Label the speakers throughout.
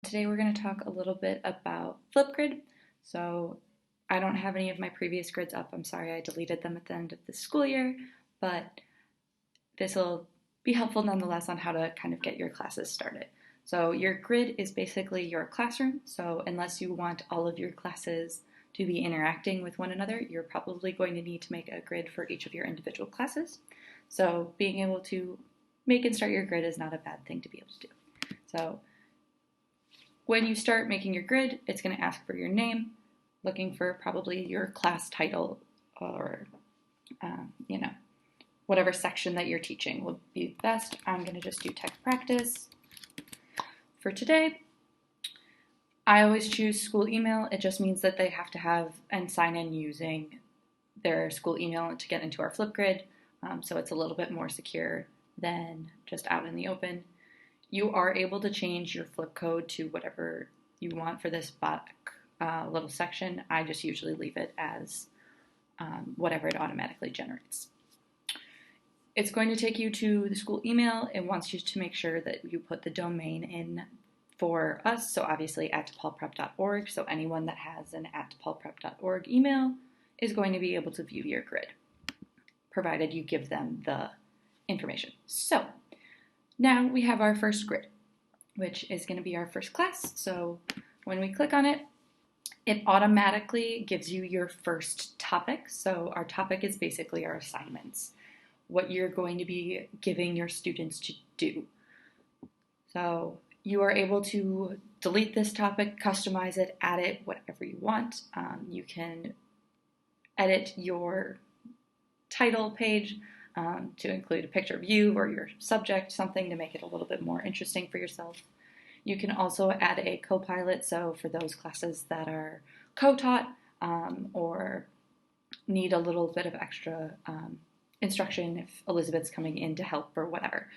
Speaker 1: Today we're going to talk a little bit about FlipGrid. So I don't have any of my previous grids up. I'm sorry, I deleted them at the end of the school year, but this will be helpful nonetheless on how to kind of get your classes started. So your grid is basically your classroom. So unless you want all of your classes to be interacting with one another, you're probably going to need to make a grid for each of your individual classes. So being able to make and start your grid is not a bad thing to be able to do. So when you start making your grid, it's going to ask for your name, looking for probably your class title or, whatever section that you're teaching will be best. I'm going to just do tech practice for today. I always choose school email. It just means that they have to have and sign in using their school email to get into our FlipGrid. So it's a little bit more secure than just out in the open. You are able to change your flip code to whatever you want for this back little section. I just usually leave it as whatever it automatically generates. It's going to take you to the school email. It wants you to make sure that you put the domain in for us. So obviously @paulprep.org. So anyone that has an @paulprep.org email is going to be able to view your grid, provided you give them the information. So now we have our first grid, which is going to be our first class. So when we click on it, it automatically gives you your first topic. So our topic is basically our assignments, what you're going to be giving your students to do. So you are able to delete this topic, customize it, add it, whatever you want. You can edit your title page to include a picture of you or your subject, something to make it a little bit more interesting for yourself. You can also add a co-pilot, so for those classes that are co-taught or need a little bit of extra instruction if Elizabeth's coming in to help or whatever.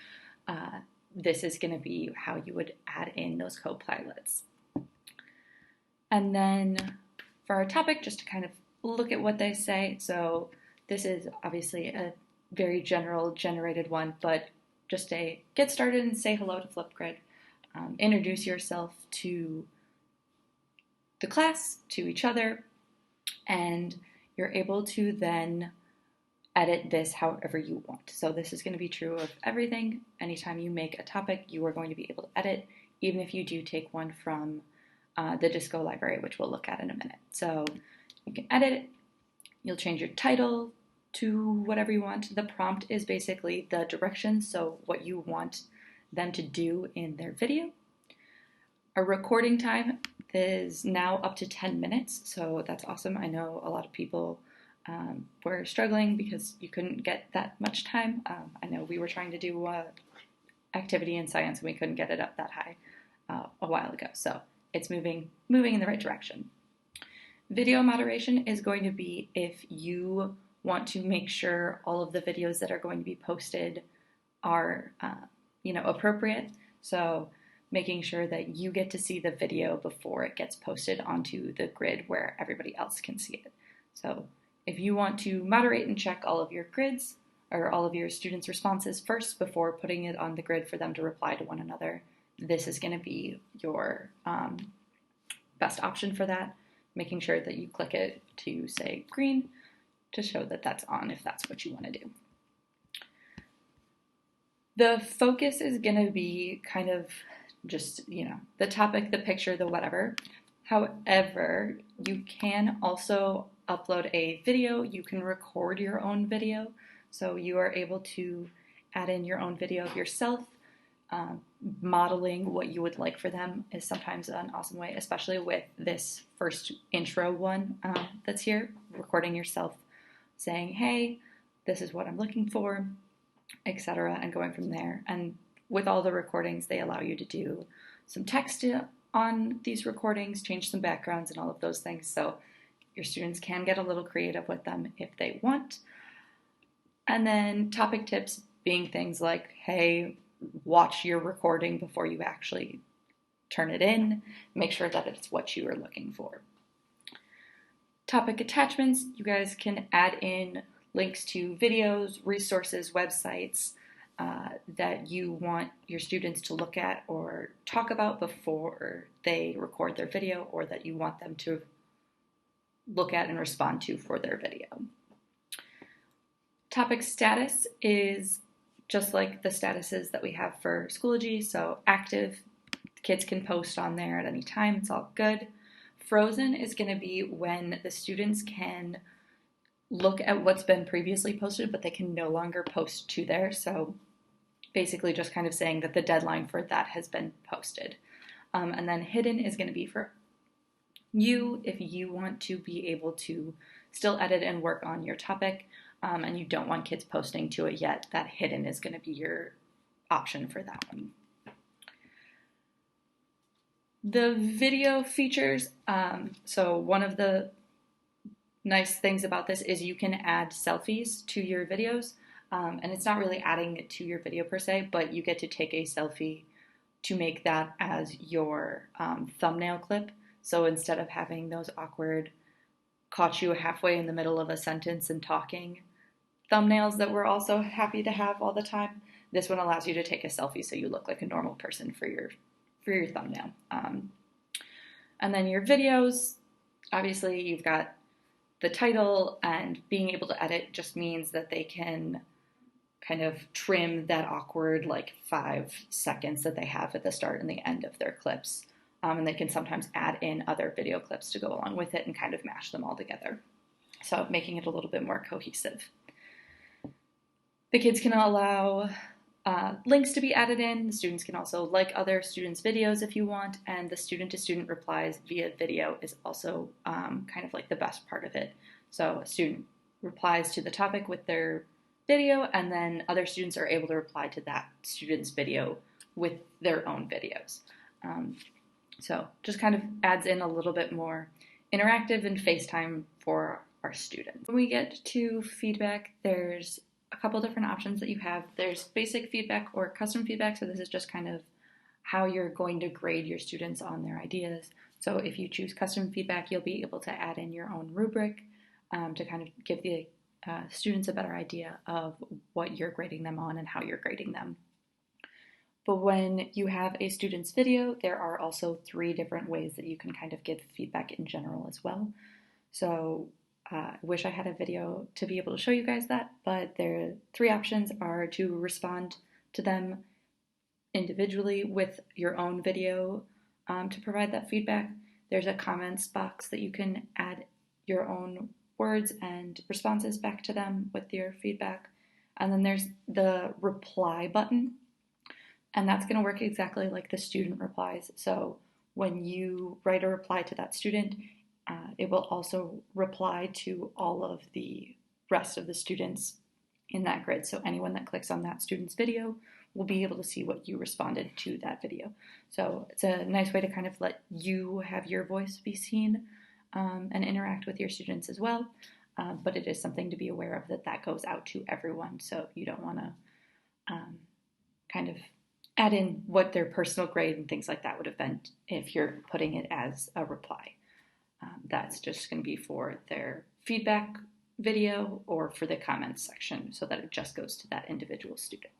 Speaker 1: This is going to be how you would add in those co-pilots. And then for our topic, just to kind of look at what they say. So this is obviously a very general generated one, but just a get started and say hello to FlipGrid. Introduce yourself to the class, to each other, and you're able to then edit this however you want. So this is going to be true of everything. Anytime you make a topic, you are going to be able to edit, even if you do take one from the Disco library, which we'll look at in a minute. So you can edit it. You'll change your title to whatever you want. The prompt is basically the directions, so what you want them to do in their video. Our recording time is now up to 10 minutes, so that's awesome. I know a lot of people were struggling because you couldn't get that much time. I know we were trying to do activity in science and we couldn't get it up that high a while ago, so it's moving in the right direction. Video moderation is going to be if you want to make sure all of the videos that are going to be posted are appropriate. So making sure that you get to see the video before it gets posted onto the grid where everybody else can see it. So if you want to moderate and check all of your grids or all of your students' responses first before putting it on the grid for them to reply to one another, this is going to be your best option for that. Making sure that you click it to say green to show that that's on if that's what you want to do. The focus is going to be kind of just, the topic, the picture, the whatever. However, you can also upload a video. You can record your own video. So you are able to add in your own video of yourself. Modeling what you would like for them is sometimes an awesome way, especially with this first intro one that's here. Recording yourself saying, hey, this is what I'm looking for, etc., and going from there. And with all the recordings, they allow you to do some text on these recordings, change some backgrounds and all of those things. So your students can get a little creative with them if they want. And then topic tips being things like, hey, watch your recording before you actually turn it in. Make sure that it's what you are looking for. Topic attachments, you guys can add in links to videos, resources, websites, that you want your students to look at or talk about before they record their video, or that you want them to look at and respond to for their video. Topic status is just like the statuses that we have for Schoology, so active, kids can post on there at any time, it's all good. Frozen is going to be when the students can look at what's been previously posted, but they can no longer post to there, so basically just kind of saying that the deadline for that has been posted. And then hidden is going to be for you if you want to be able to still edit and work on your topic, and you don't want kids posting to it yet, that hidden is going to be your option for that one. The video features, so one of the nice things about this is you can add selfies to your videos, and it's not really adding it to your video per se, but you get to take a selfie to make that as your thumbnail clip. So instead of having those awkward, caught you halfway in the middle of a sentence and talking thumbnails that we're also happy to have all the time, this one allows you to take a selfie so you look like a normal person for your thumbnail. And then your videos, obviously you've got the title, and being able to edit just means that they can kind of trim that awkward 5 seconds that they have at the start and the end of their clips. And they can sometimes add in other video clips to go along with it and kind of mash them all together. So making it a little bit more cohesive. The kids can allow links to be added in. The students can also like other students' videos if you want, and the student-to-student replies via video is also kind of like the best part of it. So a student replies to the topic with their video, and then other students are able to reply to that student's video with their own videos. So just kind of adds in a little bit more interactive and FaceTime for our students. When we get to feedback, there's a couple different options that you have. There's basic feedback or custom feedback, so this is just kind of how you're going to grade your students on their ideas. So if you choose custom feedback, you'll be able to add in your own rubric to kind of give the students a better idea of what you're grading them on and how you're grading them. But when you have a student's video, there are also 3 different ways that you can kind of give feedback in general as well. So I wish I had a video to be able to show you guys that, but the 3 options are to respond to them individually with your own video to provide that feedback. There's a comments box that you can add your own words and responses back to them with your feedback. And then there's the reply button, and that's going to work exactly like the student replies. So when you write a reply to that student, it will also reply to all of the rest of the students in that grid. So anyone that clicks on that student's video will be able to see what you responded to that video. So it's a nice way to kind of let you have your voice be seen and interact with your students as well. But it is something to be aware of, that goes out to everyone. So you don't want to kind of add in what their personal grade and things like that would have been if you're putting it as a reply. That's just going to be for their feedback video or for the comments section, so that it just goes to that individual student.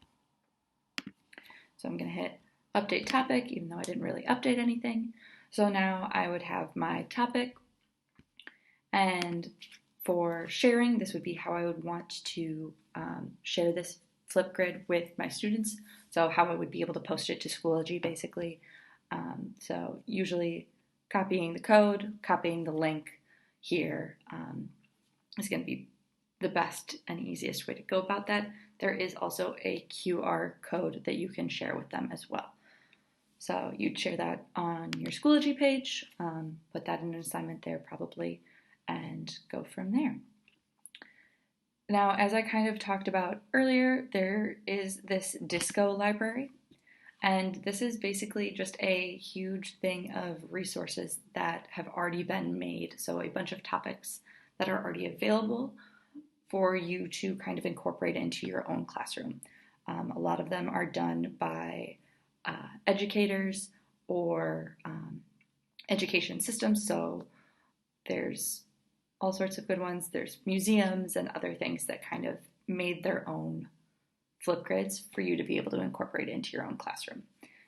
Speaker 1: So I'm going to hit update topic, even though I didn't really update anything. So now I would have my topic, and for sharing, this would be how I would want to share this FlipGrid with my students. So how I would be able to post it to Schoology, basically. So usually copying the code, copying the link here is going to be the best and easiest way to go about that. There is also a QR code that you can share with them as well. So you'd share that on your Schoology page, put that in an assignment there probably, and go from there. Now, as I kind of talked about earlier, there is this disco library, and this is basically just a huge thing of resources that have already been made. So a bunch of topics that are already available for you to kind of incorporate into your own classroom. A lot of them are done by educators or education systems. So there's all sorts of good ones. There's museums and other things that kind of made their own FlipGrids for you to be able to incorporate into your own classroom.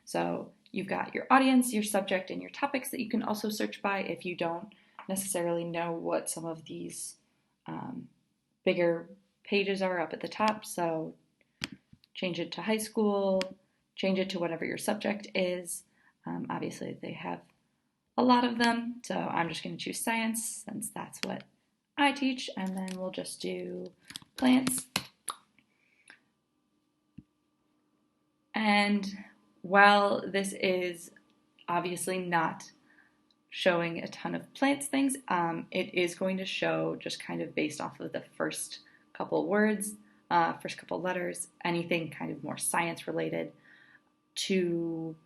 Speaker 1: So you've got your audience, your subject, and your topics that you can also search by if you don't necessarily know what some of these bigger pages are up at the top. So change it to high school, change it to whatever your subject is. Obviously, they have a lot of them, so I'm just going to choose science since that's what I teach, and then we'll just do plants. And while this is obviously not showing a ton of plants things, it is going to show just kind of based off of the first couple words, first couple letters, anything kind of more science related to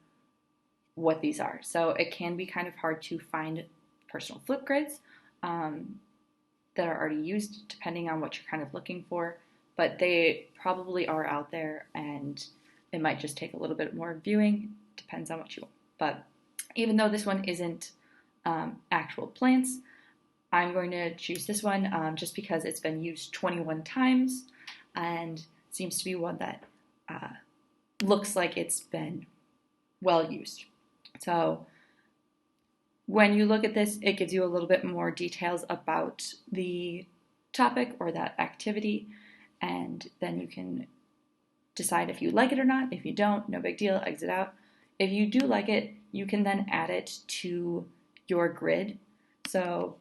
Speaker 1: what these are. So it can be kind of hard to find personal FlipGrids that are already used depending on what you're kind of looking for, but they probably are out there, and it might just take a little bit more viewing, depends on what you want. But even though this one isn't actual plants, I'm going to choose this one just because it's been used 21 times and seems to be one that looks like it's been well used. So when you look at this, it gives you a little bit more details about the topic or that activity, and then you can decide if you like it or not. If you don't, no big deal, exit out. If you do like it, you can then add it to your grid. So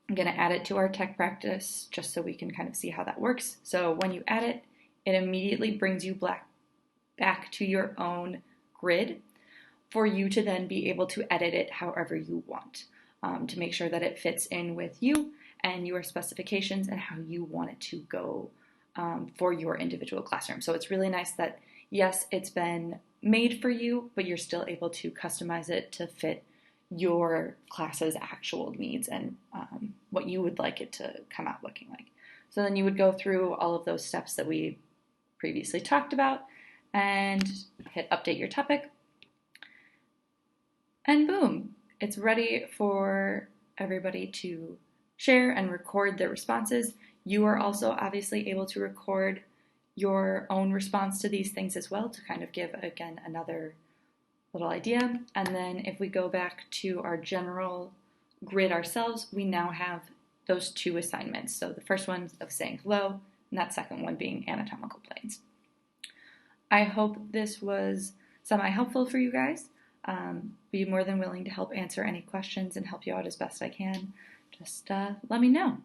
Speaker 1: I'm going to add it to our tech practice just so we can kind of see how that works. So when you add it, it immediately brings you back to your own grid for you to then be able to edit it however you want, to make sure that it fits in with you and your specifications and how you want it to go for your individual classroom. So it's really nice that, yes, it's been made for you, but you're still able to customize it to fit your class's actual needs and what you would like it to come out looking like. So then you would go through all of those steps that we previously talked about and hit update your topic. And boom, it's ready for everybody to share and record their responses. You are also obviously able to record your own response to these things as well to kind of give, again, another little idea. And then if we go back to our general grid ourselves, we now have those two assignments. So the first one of saying hello, and that second one being anatomical planes. I hope this was semi-helpful for you guys. Be more than willing to help answer any questions and help you out as best I can. Just let me know.